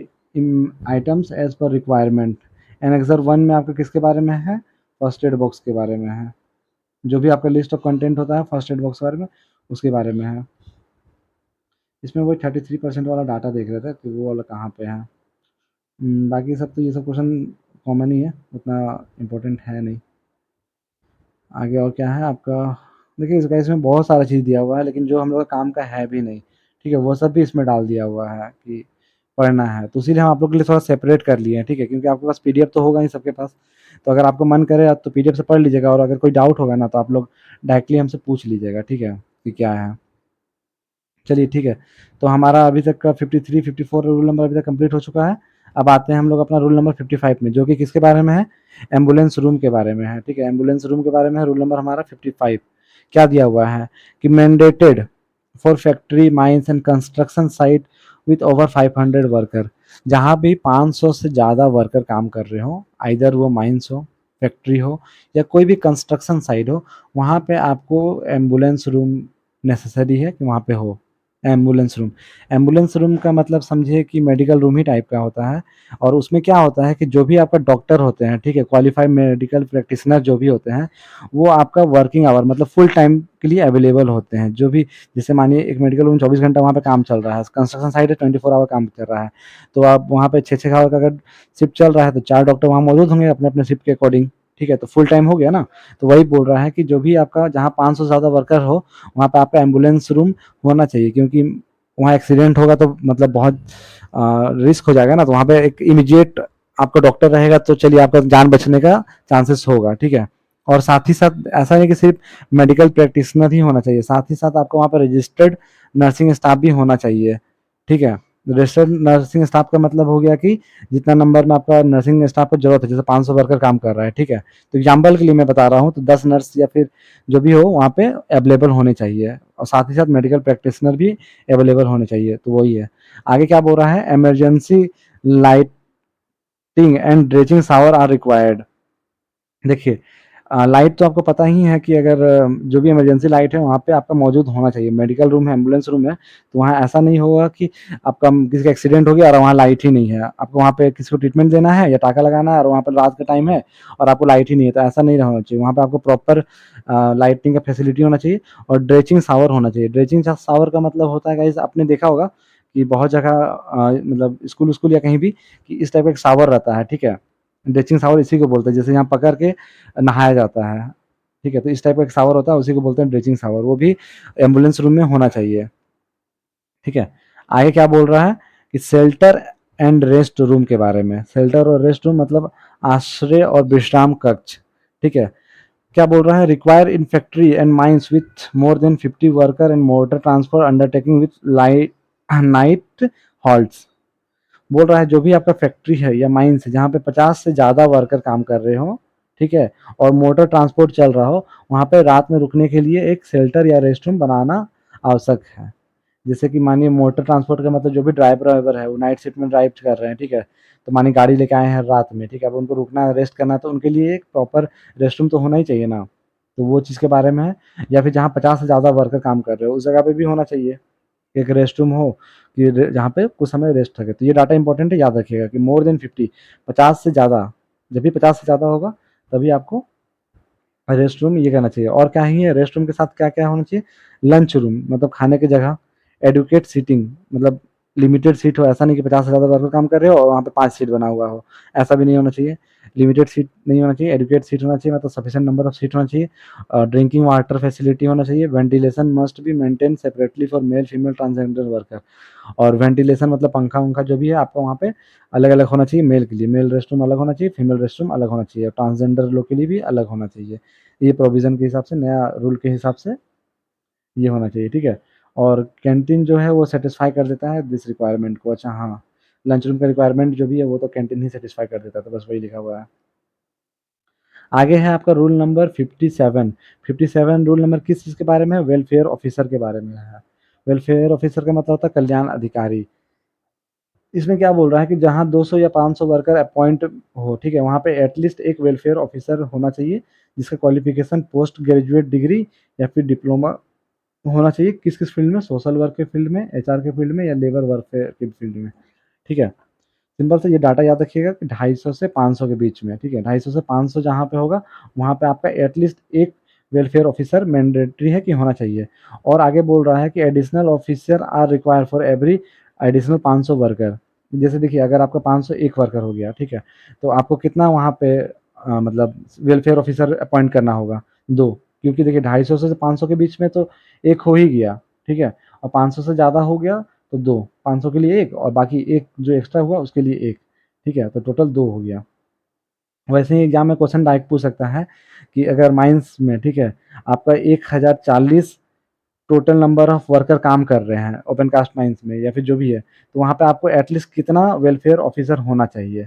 items as per requirement. Annexure 1 में आपका किसके बारे में है? फर्स्ट एड बॉक्स के बारे में है। जो भी आपका लिस्ट ऑफ कंटेंट होता है फर्स्ट एड बॉक्स के बारे में, उसके बारे में है। इसमें वही 33% वाला डाटा देख रहे थे कि वो वाला कहाँ पे है। बाकी सब तो ये सब क्वेश्चन कॉमन ही है, उतना इम्पोर्टेंट है नहीं। आगे और क्या है आपका? देखिए इसका इसमें बहुत सारा चीज़ दिया हुआ है, लेकिन जो हम लोग का काम का है भी नहीं, ठीक है, वो सब भी इसमें डाल दिया हुआ है कि पढ़ना है, तो इसीलिए हम आप लोग के लिए थोड़ा सेपरेट कर लिए हैं, ठीक है, क्योंकि आपके पास पीडीएफ तो होगा ही सबके पास। तो अगर आपको मन करे तो पीडीएफ से पढ़ लीजिएगा, और अगर कोई डाउट होगा ना तो आप लोग डायरेक्टली हमसे पूछ लीजिएगा, ठीक है, कि क्या है। चलिए ठीक है, तो हमारा अभी तक का 53 54 रूल नंबर अभी तक कंप्लीट हो चुका है। अब आते हैं हम लोग अपना रूल नंबर 55 में, जो कि किसके बारे में है? एम्बुलेंस रूम के बारे में है, ठीक है, एम्बुलेंस रूम के बारे में है रूल नंबर हमारा 55। क्या दिया हुआ है कि mandated for factory mines and construction site with over 500 worker. जहाँ भी 500 से ज़्यादा वर्कर काम कर रहे हो, आइदर वो माइंस हो, फैक्ट्री हो, या कोई भी कंस्ट्रक्शन साइट हो, वहाँ पे आपको एम्बुलेंस रूम नेसेसरी है कि वहाँ पे हो। एम्बुलेंस रूम, एम्बुलेंस रूम का मतलब समझिए कि मेडिकल रूम ही टाइप का होता है। और उसमें क्या होता है कि जो भी आपका डॉक्टर होते हैं, ठीक है, क्वालिफाइड मेडिकल प्रैक्टिशनर जो भी होते हैं, वो आपका वर्किंग आवर मतलब फुल टाइम के लिए अवेलेबल होते हैं। जो भी, जैसे मानिए एक मेडिकल रूम 24 घंटा वहाँ पे काम चल रहा है, कंस्ट्रक्शन साइट है 24 आवर काम कर रहा है, तो आप वहाँ पे 6-6 आवर का अगर शिफ्ट चल रहा है तो 4 डॉक्टर वहाँ मौजूद होंगे अपने अपने शिफ्ट के अकॉर्डिंग, ठीक है, तो फुल टाइम हो गया ना। तो वही बोल रहा है कि जो भी आपका जहाँ 500 से ज़्यादा वर्कर हो, वहाँ पे आपका एम्बुलेंस रूम होना चाहिए, क्योंकि वहाँ एक्सीडेंट होगा तो मतलब बहुत रिस्क हो जाएगा ना, तो वहाँ पे एक इमीडिएट आपका डॉक्टर रहेगा तो चलिए आपका जान बचने का चांसेस होगा, ठीक है। और साथ ही साथ ऐसा नहीं कि सिर्फ मेडिकल प्रैक्टिशनर ही होना चाहिए, साथ ही साथ आपको वहाँ पर रजिस्टर्ड नर्सिंग स्टाफ भी होना चाहिए, ठीक है। रजिस्टर्ड नर्सिंग स्टाफ का मतलब हो गया कि जितना नंबर में आपका नर्सिंग स्टाफ की जरूरत है, जैसे 500 वर्कर काम कर रहा है, ठीक है, तो एग्जाम्पल के लिए मैं बता रहा हूँ, तो 10 नर्स या फिर जो भी हो वहाँ पे अवेलेबल होने चाहिए, और साथ ही साथ मेडिकल प्रैक्टिशनर भी अवेलेबल होने चाहिए, तो वही है। आगे क्या बोल रहा है? Emergency lighting and drenching shower are required. देखिए लाइट तो आपको पता ही है कि अगर जो भी इमरजेंसी लाइट है वहाँ पे आपका मौजूद होना चाहिए। मेडिकल रूम है, एम्बुलेंस रूम है, तो वहाँ ऐसा नहीं होगा कि आपका किसी का एक्सीडेंट हो गया और वहाँ लाइट ही नहीं है। आपको वहाँ पे किसी को ट्रीटमेंट देना है या टाका लगाना है और वहाँ पर रात का टाइम है और आपको लाइट ही नहीं है, तो ऐसा नहीं होना चाहिए। वहाँ पे आपको प्रॉपर लाइटिंग का फैसिलिटी होना चाहिए और ड्रेचिंग शावर होना चाहिए। ड्रेचिंग शावर का मतलब होता है गाइस, आपने देखा होगा कि बहुत जगह मतलब स्कूल स्कूल या कहीं भी कि इस टाइप का एक शावर रहता है, ठीक है। ड्रेचिंग शावर इसी को बोलते हैं, जैसे यहाँ पकड़ के नहाया जाता है, ठीक है, तो इस टाइप का एक शावर होता है, उसी को बोलते हैं ड्रेचिंग शावर, वो भी एम्बुलेंस रूम में होना चाहिए, ठीक है। आगे क्या बोल रहा है कि शेल्टर एंड रेस्ट रूम के बारे में। शेल्टर और रेस्ट रूम मतलब आश्रय और विश्राम कक्ष, ठीक है। क्या बोल रहा है? Require in factory and mines with more than 50 worker and motor transfer undertaking with light night halts. बोल रहा है जो भी आपका फैक्ट्री है या माइंस है जहाँ पे 50 से ज़्यादा वर्कर काम कर रहे हो, ठीक है, और मोटर ट्रांसपोर्ट चल रहा हो, वहाँ पे रात में रुकने के लिए एक शेल्टर या रेस्ट रूम बनाना आवश्यक है। जैसे कि मानिए मोटर ट्रांसपोर्ट का मतलब जो भी ड्राइवर वाइवर है वो नाइट शिफ्ट में ड्राइव कर रहे हैं, ठीक है, तो मानिए गाड़ी लेके आए हैं रात में, ठीक है, अब उनको रुकना है, रेस्ट करना है, तो उनके लिए एक प्रॉपर रेस्ट रूम तो होना ही चाहिए ना, तो वो चीज़ के बारे में है। या फिर जहाँ 50 से ज़्यादा वर्कर काम कर रहे हो उस जगह पे भी होना चाहिए एक रेस्ट रूम हो कि जहाँ पे कुछ समय रेस्ट रखे। तो ये डाटा इंपॉर्टेंट है, याद रखिएगा कि मोर देन 50, 50 से ज़्यादा, जब भी 50 से ज़्यादा होगा तभी आपको रेस्ट रूम ये करना चाहिए। और क्या ही है रेस्ट रूम के साथ क्या क्या होना चाहिए? लंच रूम मतलब खाने की जगह, एडुकेट सीटिंग मतलब लिमिटेड सीट हो, ऐसा नहीं कि 50 से ज़्यादा वर्कर काम कर रहे हो और वहाँ पे 5 सीट बना हुआ हो, ऐसा भी नहीं होना चाहिए। लिमिटेड सीट नहीं होना चाहिए, एडुकेट सीट होना चाहिए, मतलब सफिशिएंट नंबर ऑफ सीट होना चाहिए। ड्रिंकिंग वाटर फैसिलिटी होना चाहिए। Ventilation must be maintain separately for male female transgender worker. और वेंटिलेशन मतलब पंखा वंखा जो भी है आपका वहाँ पे अलग अलग होना चाहिए। मेल के लिए मेल रेस्ट रूम अलग होना चाहिए, फीमेल रेस्ट रूम अलग होना चाहिए, ट्रांसजेंडर लोग के लिए भी अलग होना चाहिए। ये प्रोविज़न के हिसाब से, नया रूल के हिसाब से ये होना चाहिए, ठीक है। और कैंटीन जो है वो सैटिस्फाई कर देता है दिस रिक्वायरमेंट को। अच्छा हाँ, लंच रूम का रिक्वायरमेंट जो भी है वो तो कैंटीन ही सैटिस्फाई कर देता है, तो बस वही लिखा हुआ है। आगे है आपका रूल नंबर 57। 57 रूल नंबर किस चीज़ के बारे में है? वेलफेयर ऑफिसर के बारे में है। वेलफेयर ऑफिसर का मतलब होता है कल्याण अधिकारी। इसमें क्या बोल रहा है कि जहाँ 200 या 500 वर्कर अपॉइंट हो, ठीक है, वहाँ पे एटलीस्ट एक वेलफेयर ऑफिसर होना चाहिए जिसका क्वालिफिकेशन पोस्ट ग्रेजुएट डिग्री या फिर डिप्लोमा होना चाहिए किस किस फील्ड में, सोशल वर्क के फील्ड में, एचआर के फील्ड में या लेबर वर्क के फील्ड में। ठीक है, सिंपल से ये डाटा याद रखिएगा कि 250 से 500 के बीच में। ठीक है, 250 से 500 जहाँ पे होगा वहाँ पे आपका एटलीस्ट एक वेलफेयर ऑफिसर मैंडेटरी है कि होना चाहिए। और आगे बोल रहा है कि additional officer are require for every additional 500 worker. जैसे देखिए अगर आपका 501 वर्कर हो गया, ठीक है, तो आपको कितना वहाँ पे मतलब वेलफेयर ऑफिसर अपॉइंट करना होगा, 2। क्योंकि देखिए 250 से 500 के बीच में तो एक हो ही गया, ठीक है, और 500 से ज़्यादा हो गया तो 2, 500 के लिए 1 और बाकी 1 जो एक्स्ट्रा हुआ उसके लिए 1। ठीक है, तो टोटल 2 हो गया। वैसे ही एग्जाम में क्वेश्चन डायरेक्ट पूछ सकता है कि अगर माइंस में, ठीक है, आपका 1040 टोटल नंबर ऑफ वर्कर काम कर रहे हैं ओपन कास्ट माइंस में या फिर जो भी है, तो वहाँ पे आपको एटलीस्ट कितना वेलफेयर ऑफिसर होना चाहिए।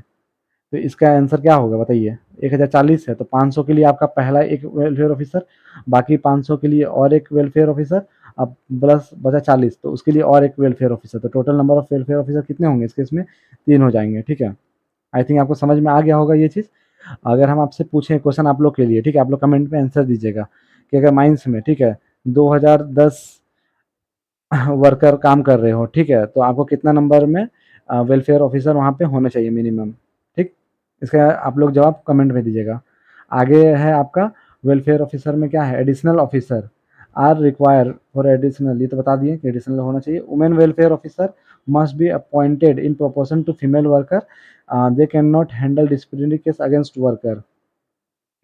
तो इसका आंसर क्या होगा बताइए। 1040 है तो 500 के लिए आपका पहला एक वेलफेयर ऑफिसर, बाकी 500 के लिए और एक वेलफेयर ऑफिसर, अब प्लस बचा 40 तो उसके लिए और एक वेलफेयर ऑफिसर। तो total number of welfare officer कितने होंगे इसके, इसमें 3 हो जाएंगे। ठीक है, आई थिंक आपको समझ में आ गया होगा ये चीज़। अगर हम आपसे पूछें क्वेश्चन आप लोग के लिए, ठीक है, आप लोग कमेंट में आंसर दीजिएगा कि अगर माइंस में, ठीक है, 2010 वर्कर काम कर रहे हो, ठीक है, तो आपको कितना नंबर में वेलफेयर ऑफिसर वहाँ पे होने चाहिए मिनिमम। ठीक, इसका आप लोग जवाब कमेंट में दीजिएगा। आगे है आपका वेलफेयर ऑफिसर में क्या है, additional officer are require for additional, ये तो बता दिए कि एडिशनल होना चाहिए। Women welfare officer must be appointed in proportion to female worker, they can not handle disciplinary case against worker.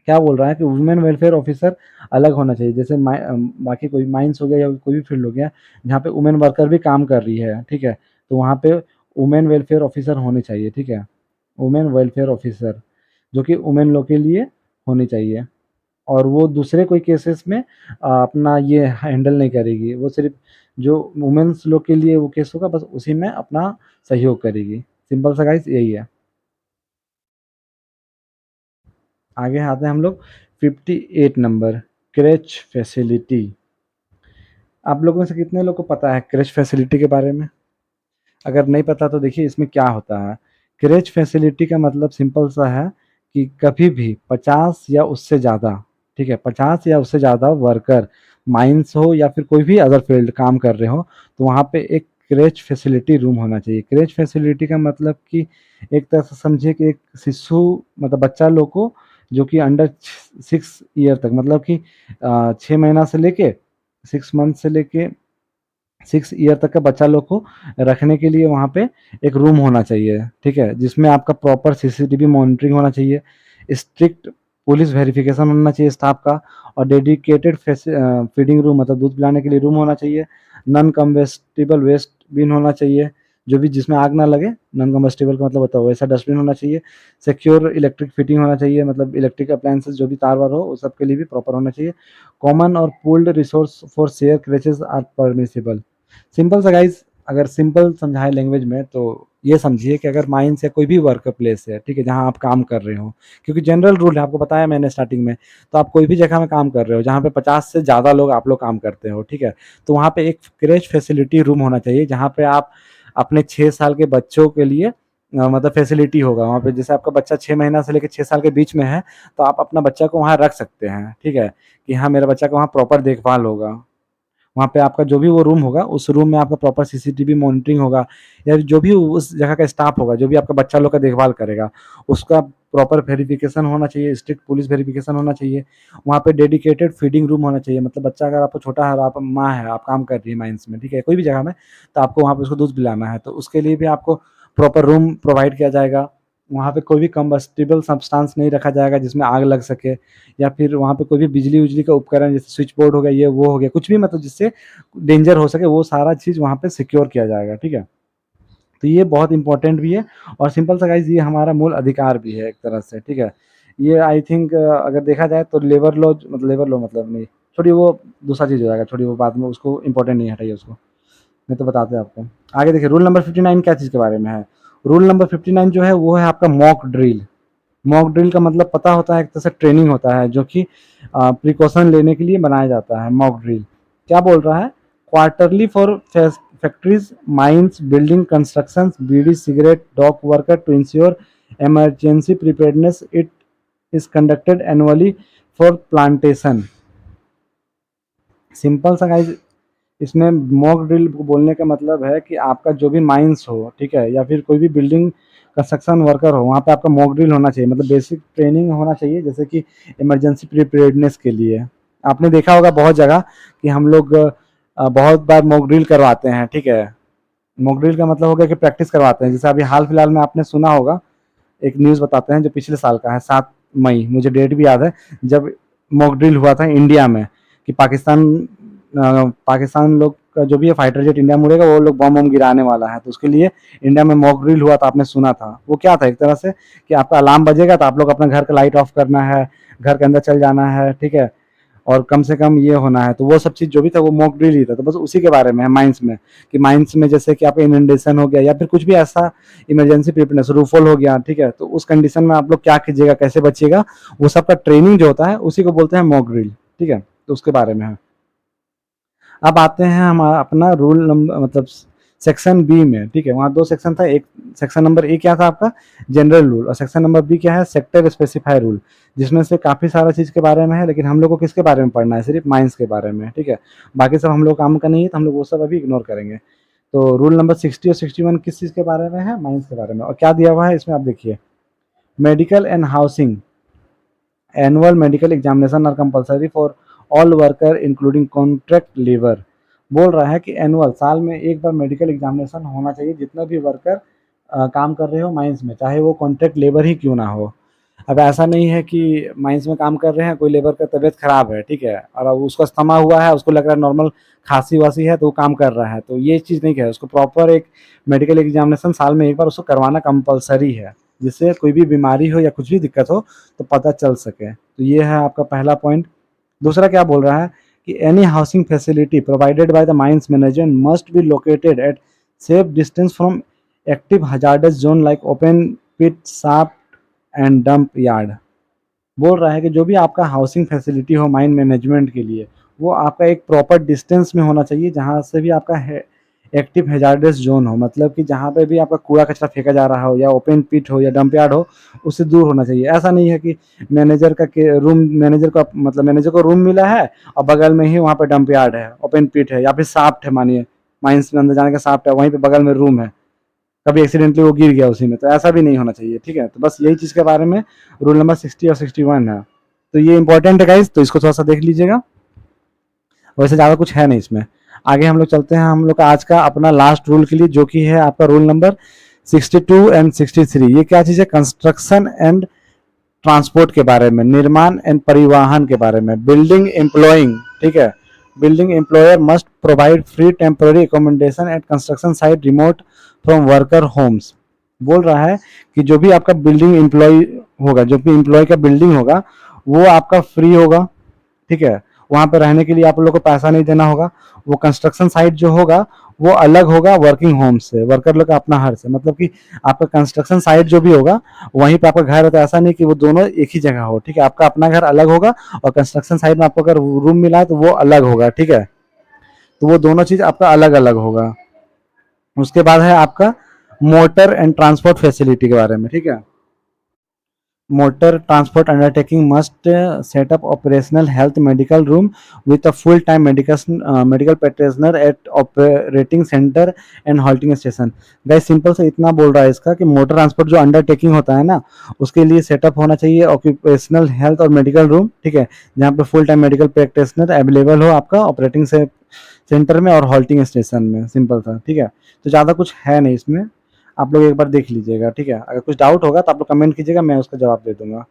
क्या बोल रहा है कि वुमेन वेलफेयर ऑफिसर अलग होना चाहिए। जैसे बाकी कोई माइंस हो गया या कोई भी फील्ड हो गया जहाँ पे वुमेन वर्कर भी काम कर रही है, ठीक है, तो वहाँ पे वुमेन वेलफेयर ऑफिसर होने चाहिए। ठीक है, वुमेन वेलफेयर ऑफिसर जो कि वुमेन लोग के लिए होनी चाहिए, और वो दूसरे कोई केसेस में अपना ये हैंडल नहीं करेगी, वो सिर्फ जो वुमेन्स लोग के लिए वो केस होगा बस उसी में अपना सहयोग करेगी। सिंपल सा गाइस यही है। आगे आते हैं हम लोग 58 नंबर, क्रेच फैसिलिटी। आप लोगों में से कितने लोग को पता है क्रेच फैसिलिटी के बारे में। अगर नहीं पता तो देखिए इसमें क्या होता है। क्रेच फैसिलिटी का मतलब सिंपल सा है कि कभी भी 50 या उससे ज़्यादा, ठीक है, 50 या उससे ज़्यादा वर्कर माइंस हो या फिर कोई भी अदर फील्ड काम कर रहे हो तो वहाँ पे एक क्रेच फैसिलिटी रूम होना चाहिए। क्रेच फैसिलिटी का मतलब कि एक तरह से समझिए कि एक शिशु मतलब बच्चा लोग को जो कि अंडर 6 ईयर तक मतलब कि 6 महीना से लेके 6 मंथ से लेके 6 ईयर तक का बच्चा लोग को रखने के लिए वहाँ पे एक रूम होना चाहिए। ठीक है, जिसमें आपका प्रॉपर सीसीटीवी मॉनिटरिंग होना चाहिए, स्ट्रिक्ट पुलिस वेरिफिकेशन होना चाहिए स्टाफ का, और डेडिकेटेड फीडिंग रूम मतलब दूध पिलाने के लिए रूम होना चाहिए। नॉन कम्बेस्टिबल वेस्ट बिन होना चाहिए, जो भी जिसमें आग ना लगे, नॉन कम्बेस्टिबल का मतलब होता है वैसा डस्टबिन होना चाहिए। सिक्योर इलेक्ट्रिक फिटिंग होना चाहिए, मतलब इलेक्ट्रिक अप्लायंसेस जो भी तार वार हो उस सब के लिए भी प्रॉपर होना चाहिए। कॉमन और pooled resource for share creches are permissible. Simple सा गाइज, अगर सिंपल समझाए लैंग्वेज में तो ये समझिए कि अगर माइंस या कोई भी वर्क प्लेस है, ठीक है, जहाँ आप काम कर रहे हो, क्योंकि जनरल रूल है आपको बताया मैंने स्टार्टिंग में, तो आप कोई भी जगह में काम कर रहे हो जहाँ पे 50 से ज़्यादा लोग आप लोग काम करते हो, ठीक है, तो वहाँ पे एक क्रेच फैसिलिटी रूम होना चाहिए जहाँ पे आप अपने 6 साल के बच्चों के लिए मतलब फैसिलिटी होगा वहाँ पे। जैसे आपका बच्चा 6 महीना से लेकर 6 साल के बीच में है तो आप अपना बच्चा को वहाँ रख सकते हैं। ठीक है, कि हाँ मेरा बच्चा का वहाँ प्रॉपर देखभाल होगा। वहाँ पे आपका जो भी वो रूम होगा उस रूम में आपका प्रॉपर सीसीटीवी मॉनिटरिंग होगा, या जो भी उस जगह का स्टाफ होगा जो भी आपका बच्चा लोग का देखभाल करेगा उसका प्रॉपर वेरिफिकेशन होना चाहिए, स्ट्रिक्ट पुलिस वेरिफिकेशन होना चाहिए। वहाँ पे डेडिकेटेड फीडिंग रूम होना चाहिए, मतलब बच्चा अगर आपको छोटा है, आप माँ है, आप काम कर रही है माइंस में, ठीक है, कोई भी जगह में, तो आपको वहाँ पे उसको दूध पिलाना है तो उसके लिए भी आपको प्रॉपर रूम प्रोवाइड किया जाएगा। वहाँ पे कोई भी कम्बस्टिबल सब्सटेंस नहीं रखा जाएगा जिसमें आग लग सके, या फिर वहाँ पे कोई भी बिजली उजली का उपकरण जैसे स्विच बोर्ड हो गया, ये वो हो गया, कुछ भी मतलब जिससे डेंजर हो सके वो सारा चीज़ वहाँ पे सिक्योर किया जाएगा। ठीक है, तो ये बहुत इंपॉर्टेंट भी है, और सिंपल सा गाइज ये हमारा मूल अधिकार भी है एक तरह से। ठीक है, ये आई थिंक अगर देखा जाए तो लेबर लॉ मतलब नहीं, छोड़ी वो दूसरा चीज़ हो जाएगा, छोड़ी वो बाद में, उसको इंपॉर्टेंट नहीं हटाइए उसको, नहीं तो बताते हैं आपको। आगे देखिए रूल नंबर 59 क्या चीज़ के बारे में है। रूल नंबर 59 जो है वो है आपका मॉक ड्रिल। मॉक ड्रिल का मतलब पता होता है, एक तरह से ट्रेनिंग होता है जो कि प्रिकॉशन लेने के लिए बनाया जाता है। मॉक ड्रिल क्या बोल रहा है, quarterly for factories mines building construction beedi cigarette dock worker to ensure emergency preparedness, it is conducted annually for plantation। Simple सा गाइज इसमें मॉक ड्रिल बोलने का मतलब है कि आपका जो भी माइंस हो, ठीक है, या फिर कोई भी बिल्डिंग कंस्ट्रक्शन वर्कर हो, वहाँ पे आपका मॉक ड्रिल होना चाहिए, मतलब बेसिक ट्रेनिंग होना चाहिए, जैसे कि इमरजेंसी प्रिपेयर्डनेस के लिए। आपने देखा होगा बहुत जगह कि हम लोग बहुत बार मॉक ड्रिल करवाते हैं, ठीक है। मॉक ड्रिल का मतलब हो गया कि प्रैक्टिस करवाते हैं। जैसे अभी हाल फिलहाल में आपने सुना होगा, एक न्यूज़ बताते हैं जो पिछले साल का है, 7 मई, मुझे डेट भी याद है, जब मॉक ड्रिल हुआ था इंडिया में कि पाकिस्तान लोग का जो भी है फाइटर जेट इंडिया में उड़ेगा, वो लोग बम बम गिराने वाला है, तो उसके लिए इंडिया में मॉक ड्रिल हुआ था, आपने सुना था। वो क्या था, एक तरह से कि आपका अलार्म बजेगा तो आप लोग अपना घर का लाइट ऑफ करना है, घर के अंदर चल जाना है, ठीक है, और कम से कम ये होना है। तो वो सब चीज़ जो भी था वो मॉक ड्रिल ही था। तो बस उसी के बारे में है माइंस में, कि माइंस में जैसे कि आपका इनंडेशन हो गया या फिर कुछ भी ऐसा इमरजेंसी प्रिपेयरनेस, रूफॉल हो गया, ठीक है, तो उस कंडीशन में आप लोग क्या कीजिएगा, कैसे बचिएगा, वो सब का ट्रेनिंग जो होता है उसी को बोलते हैं मॉक ड्रिल, ठीक है। तो उसके बारे में है। अब आते हैं हम अपना रूल नंबर मतलब सेक्शन बी में, ठीक है। वहाँ 2 सेक्शन था, एक सेक्शन नंबर ए क्या था आपका, जनरल रूल, और सेक्शन नंबर बी क्या है, सेक्टर स्पेसिफाई रूल, जिसमें से काफ़ी सारा चीज़ के बारे में है, लेकिन हम लोग को किसके बारे में पढ़ना है, सिर्फ माइंस के बारे में, ठीक है। बाकी सब हम लोग काम का नहीं है, तो हम लोग वो सब अभी इग्नोर करेंगे। तो रूल नंबर 60 और 61 किस चीज़ के बारे में है, माइंस के बारे में। और क्या दिया हुआ है इसमें आप देखिए, medical and housing annual medical examination are compulsory for all worker including contract labour. बोल रहा है कि एनुअल, साल में एक बार मेडिकल एग्जामिनेशन होना चाहिए जितना भी वर्कर काम कर रहे हो माइंस में, चाहे वो कॉन्ट्रैक्ट लेबर ही क्यों ना हो। अब ऐसा नहीं है कि माइंस में काम कर रहे हैं, कोई लेबर का तबीयत खराब है, ठीक है, और अब उसका अस्थमा हुआ है, उसको लग रहा है नॉर्मल खांसी वासी है, तो वो काम कर रहा है, तो ये चीज़ नहीं है। उसको प्रॉपर एक मेडिकल एग्जामिनेशन साल में एक बार उसको करवाना कंपलसरी है, जिससे कोई भी बीमारी हो या कुछ भी दिक्कत हो तो पता चल सके। तो ये है आपका पहला पॉइंट। दूसरा क्या बोल रहा है कि any housing facility provided by the mines management must be located at safe distance from active hazardous zone like open pit, shaft and dump yard. बोल रहा है कि जो भी आपका हाउसिंग फैसिलिटी हो माइन मैनेजमेंट के लिए, वो आपका एक प्रॉपर डिस्टेंस में होना चाहिए जहाँ से भी आपका एक्टिव हेजार्डस जोन हो, मतलब कि जहाँ पे भी आपका कूड़ा कचरा फेंका जा रहा हो, या ओपन पिट हो या डंप यार्ड हो, उससे दूर होना चाहिए। ऐसा नहीं है कि मैनेजर को रूम मिला है और बगल में ही वहाँ पे डंप यार्ड है, ओपन पिट है, या फिर साफ्ट है, मानिए माइंस में अंदर जाने का साफ्ट है, वहीं पे बगल में रूम है, कभी एक्सीडेंटली वो गिर गया उसी में, तो ऐसा भी नहीं होना चाहिए, ठीक है। तो बस यही चीज़ के बारे में रूल नंबर 60 और 61 है। तो ये इंपॉर्टेंट है गाइस, तो इसको थोड़ा सा देख लीजिएगा। वैसे ज़्यादा कुछ है नहीं इसमें। आगे हम लोग चलते हैं हम लोग का आज का अपना लास्ट रूल के लिए, जो कि है आपका रूल नंबर 62 एंड 63। ये क्या चीज़ है, कंस्ट्रक्शन एंड ट्रांसपोर्ट के बारे में, निर्माण एंड परिवहन के बारे में, बिल्डिंग एम्प्लॉइंग, ठीक है। Building employer must provide free temporary accommodation at construction site remote from worker homes. बोल रहा है कि जो भी आपका बिल्डिंग एम्प्लॉय होगा, जो भी एम्प्लॉय का बिल्डिंग होगा, वो आपका फ्री होगा, ठीक है। वहाँ पे रहने के लिए आप लोग को पैसा नहीं देना होगा। वो कंस्ट्रक्शन साइट जो होगा वो अलग होगा वर्किंग होम से, वर्कर लोग का अपना घर से, मतलब कि आपका कंस्ट्रक्शन साइट जो भी होगा वहीं पे आपका घर है, तो ऐसा नहीं कि वो दोनों एक ही जगह हो, ठीक है। आपका अपना घर अलग होगा और कंस्ट्रक्शन साइट में आपको अगर रूम मिला है तो वो अलग होगा, ठीक है। तो वो दोनों चीज आपका अलग अलग होगा। उसके बाद है आपका मोटर एंड ट्रांसपोर्ट फैसिलिटी के बारे में, ठीक है। Motor transport undertaking must set up operational health medical room with a full-time medical practitioner at operating center and halting station। Guys simple से इतना बोल रहा है इसका कि मोटर ट्रांसपोर्ट जो अंडरटेकिंग होता है ना, उसके लिए सेटअप होना चाहिए ऑक्यूपेशनल हेल्थ और मेडिकल रूम, ठीक है, जहाँ पे full time medical practitioner available हो आपका ऑपरेटिंग से सेंटर में और हॉल्टिंग स्टेशन में, सिंपल सा, ठीक है। तो ज़्यादा कुछ है नहीं इसमें, आप लोग एक बार देख लीजिएगा, ठीक है। अगर कुछ डाउट होगा तो आप लोग कमेंट कीजिएगा, मैं उसका जवाब दे दूंगा।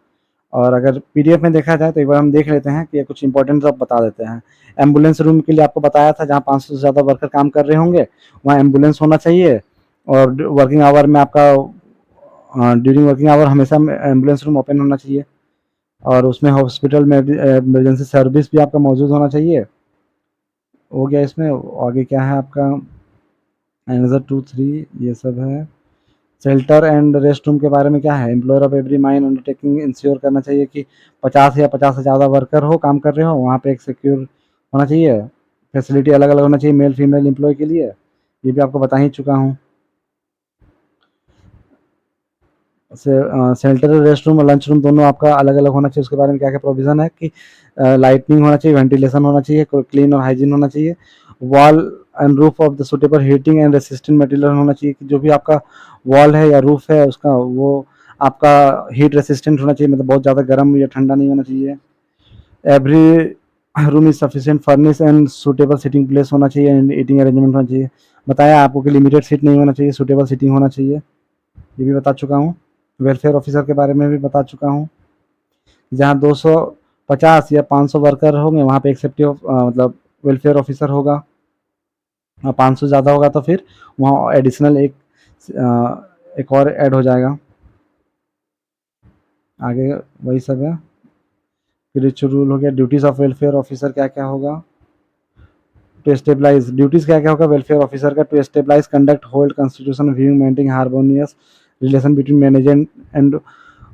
और अगर पीडीएफ में देखा जाए तो एक बार हम देख लेते हैं कि कुछ इंपॉर्टेंट सब बता देते हैं। एम्बुलेंस रूम के लिए आपको बताया था, जहाँ 500 से ज़्यादा वर्कर काम कर रहे होंगे वहाँ एम्बुलेंस होना चाहिए। और वर्किंग आवर में आपका ड्यूरिंग वर्किंग आवर हमेशा एम्बुलेंस रूम ओपन होना चाहिए। और उसमें हॉस्पिटल में इमरजेंसी सर्विस भी आपका मौजूद होना चाहिए। हो गया इसमें। आगे क्या है आपका, एनेजर 2 3 ये सब है। शेल्टर एंड रेस्ट रूम के बारे में क्या है, employer of every mine undertaking ensure करना चाहिए कि 50 या 50 से ज़्यादा वर्कर हो काम कर रहे हो, वहाँ पे एक सिक्योर होना चाहिए। फैसिलिटी अलग अलग होना चाहिए मेल फीमेल एम्प्लॉय के लिए, ये भी आपको बता ही चुका हूँ। शेल्टर रेस्ट रूम और लंच रूम दोनों आपका अलग अलग होना चाहिए। उसके बारे में क्या क्या प्रोविज़न है कि लाइटनिंग होना चाहिए, वेंटिलेशन होना चाहिए, क्लीन और हाइजीन होना चाहिए, wall and roof of the suitable heating and resistant material होना चाहिए, कि जो भी आपका वॉल है या रूफ है उसका वो आपका हीट रेसिस्टेंट होना चाहिए, मतलब बहुत ज़्यादा गर्म या ठंडा नहीं होना चाहिए। Every room is sufficient furnish and suitable seating place होना चाहिए एंड ईटिंग अरेंजमेंट होना चाहिए। बताया आपको कि लिमिटेड सीट नहीं होना चाहिए, सुटेबल सीटिंग होना चाहिए, ये भी बता चुका हूँ। वेलफेयर ऑफिसर के बारे में भी बता चुका हूँ, जहाँ 250 या 500 वर्कर होंगे वहाँ पे एक सेफ्टी मतलब वेलफेयर ऑफिसर होगा, 500 ज़्यादा होगा तो फिर वहाँ एडिशनल एक और ऐड हो जाएगा। आगे वही सब है। फिर रूल हो गया। ड्यूटीज़ ऑफ वेलफेयर ऑफिसर क्या क्या होगा, टू स्टेबलाइज ड्यूटीज़ क्या क्या होगा वेलफेयर ऑफिसर का, to stabilise conduct hold constitution viewing maintain harmonious relation between manager and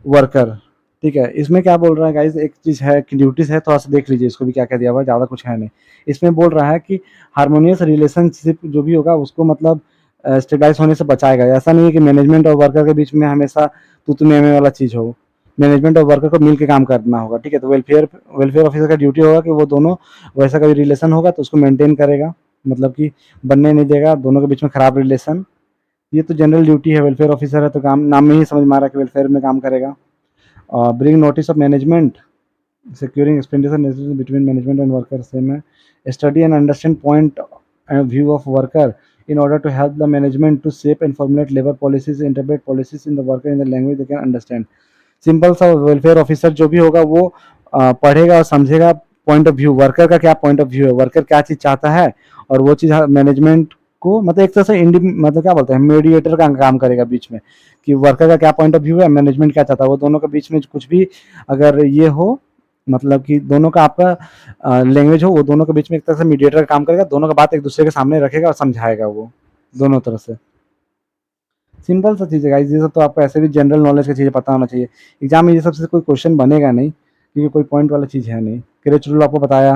worker. ठीक है, इसमें क्या बोल रहा है गाइज, एक चीज़ है कि ड्यूटीज़ है, थोड़ा सा देख लीजिए इसको भी क्या क्या दिया हुआ है, ज़्यादा कुछ है नहीं। इसमें बोल रहा है कि हारमोनियस रिलेशनशिप जो भी होगा उसको मतलब स्टेबलाइज होने से बचाएगा। ऐसा नहीं है कि मैनेजमेंट और वर्कर के बीच में हमेशा तू तू मैं वाला चीज़ हो, मैनेजमेंट और वर्कर को मिल के काम करना होगा। ठीक है, तो वेलफेयर वेलफेयर ऑफिसर का ड्यूटी होगा कि वो दोनों वैसा कोई रिलेशन होगा तो उसको मेंटेन करेगा, मतलब कि बनने नहीं देगा दोनों के बीच में खराब रिलेशन। ये तो जनरल ड्यूटी है, वेलफेयर ऑफिसर है तो काम नाम में ही समझ में आ रहा है कि वेलफेयर में काम करेगा। Bring notice of management securing expenditure necessary between management and worker, same है। Study and understand point and view of worker in order to help the management to shape and formulate labor policies, interpret policies in the worker in the language they can understand। Simple सा welfare officer जो भी होगा वो पढ़ेगा और समझेगा point of view, worker का क्या पॉइंट ऑफ व्यू है, वर्कर क्या चीज़ चाहता है, और वो चीज़ मैनेजमेंट को मतलब एक तरह से मतलब क्या बोलते हैं मीडिएटर का काम करेगा बीच में, कि वर्कर का क्या पॉइंट ऑफ व्यू है, मैनेजमेंट क्या चाहता है, वो दोनों के बीच में कुछ भी अगर ये हो, मतलब कि दोनों का आपका लैंग्वेज हो, वो दोनों के बीच में एक तरह से मीडिएटर का काम करेगा, दोनों का बात एक दूसरे के सामने रखेगा और समझाएगा वो दोनों तरफ से। सिंपल सा चीज़ है गाइस, ये सब तो आपको ऐसे भी जनरल नॉलेज की चीज़ें पता होना चाहिए। एग्जाम में ये सबसे कोई क्वेश्चन बनेगा नहीं, क्योंकि कोई पॉइंट वाला चीज़ है नहीं। क्रेच रूल आपको बताया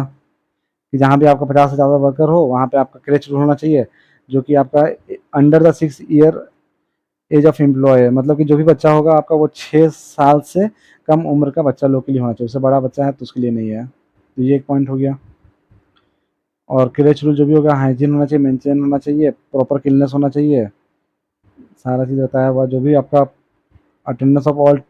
कि जहाँ भी आपका 50 से ज़्यादा वर्कर हो वहाँ पे आपका क्रेच रूल होना चाहिए, जो कि आपका under the 6 year age of employ है, मतलब कि जो भी बच्चा होगा आपका वो 6 साल से कम उम्र का बच्चा लोग के लिए होना चाहिए, उससे बड़ा बच्चा है तो उसके लिए नहीं है। तो ये एक पॉइंट हो गया। और क्रेच रूल जो भी होगा हाइजीन होना चाहिए, मेंटेन होना चाहिए, प्रॉपर क्लीननेस होना चाहिए, सारा चीज़ बताया हुआ। जो भी आपका attendance of all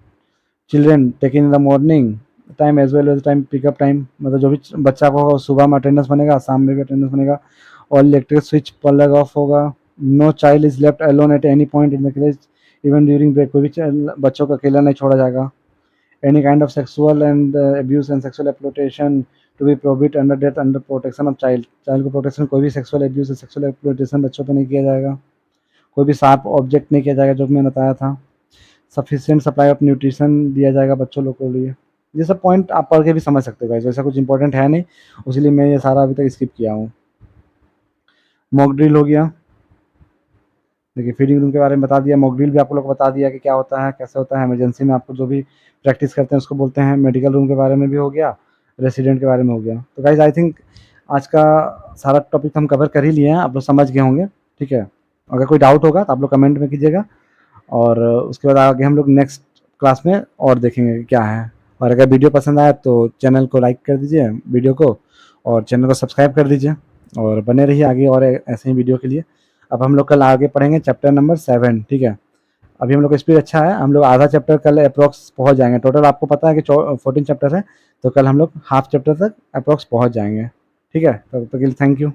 children taking in the morning time as well as time pickup time, मतलब जो भी बच्चा को होगा सुबह में अटेंडेंस बनेगा, शाम में भी अटेंडेंस बनेगा। और इलेक्ट्रिक स्विच प्लग ऑफ होगा। No child is left alone at any point in the class even during break, कोई भी बच्चों को अकेला नहीं छोड़ा जाएगा। Any kind of sexual and abuse and sexual exploitation to be prohibit under death under protection of child, child को protection, कोई भी सेक्सुअल अब्यूज सेक्सुअल एक्सप्लॉयटेशन बच्चों पर नहीं किया जाएगा, कोई भी शार्प ऑब्जेक्ट नहीं किया जाएगा जो मैंने बताया था। सफिशिएंट सप्लाई ऑफ न्यूट्रिशन दिया जाएगा बच्चों लोग के लिए। ये सब पॉइंट आप पढ़ के भी समझ सकते हो गाइस, ऐसा कुछ इंपॉर्टेंट है नहीं, इसलिए मैं ये सारा अभी तक स्किप किया हूँ। मॉक ड्रिल हो गया, देखिए फीडिंग रूम के बारे में बता दिया, मॉक ड्रिल भी आप लोग को बता दिया कि क्या होता है कैसे होता है, इमरजेंसी में आपको जो भी प्रैक्टिस करते हैं उसको बोलते हैं। मेडिकल रूम के बारे में भी हो गया, रेसिडेंट के बारे में हो गया। तो गाइज आई थिंक आज का सारा टॉपिक हम कवर कर ही लिए हैं, आप लोग समझ गए होंगे। ठीक है, अगर कोई डाउट होगा तो आप लोग कमेंट में कीजिएगा, और उसके बाद आगे हम लोग नेक्स्ट क्लास में और देखेंगे क्या है। और अगर वीडियो पसंद आया तो चैनल को लाइक कर दीजिए वीडियो को, और चैनल को सब्सक्राइब कर दीजिए, और बने रहिए आगे और ऐसे ही वीडियो के लिए। अब हम लोग कल आगे पढ़ेंगे चैप्टर नंबर 7। ठीक है, अभी हम लोग का स्पीड अच्छा है, हम लोग आधा चैप्टर कल अप्रॉक्स पहुंच जाएंगे। टोटल आपको पता है कि 14 चैप्टर है, तो कल हम लोग हाफ चैप्टर तक अप्रॉक्स पहुंच जाएंगे। ठीक है, तब तक के लिए थैंक यू।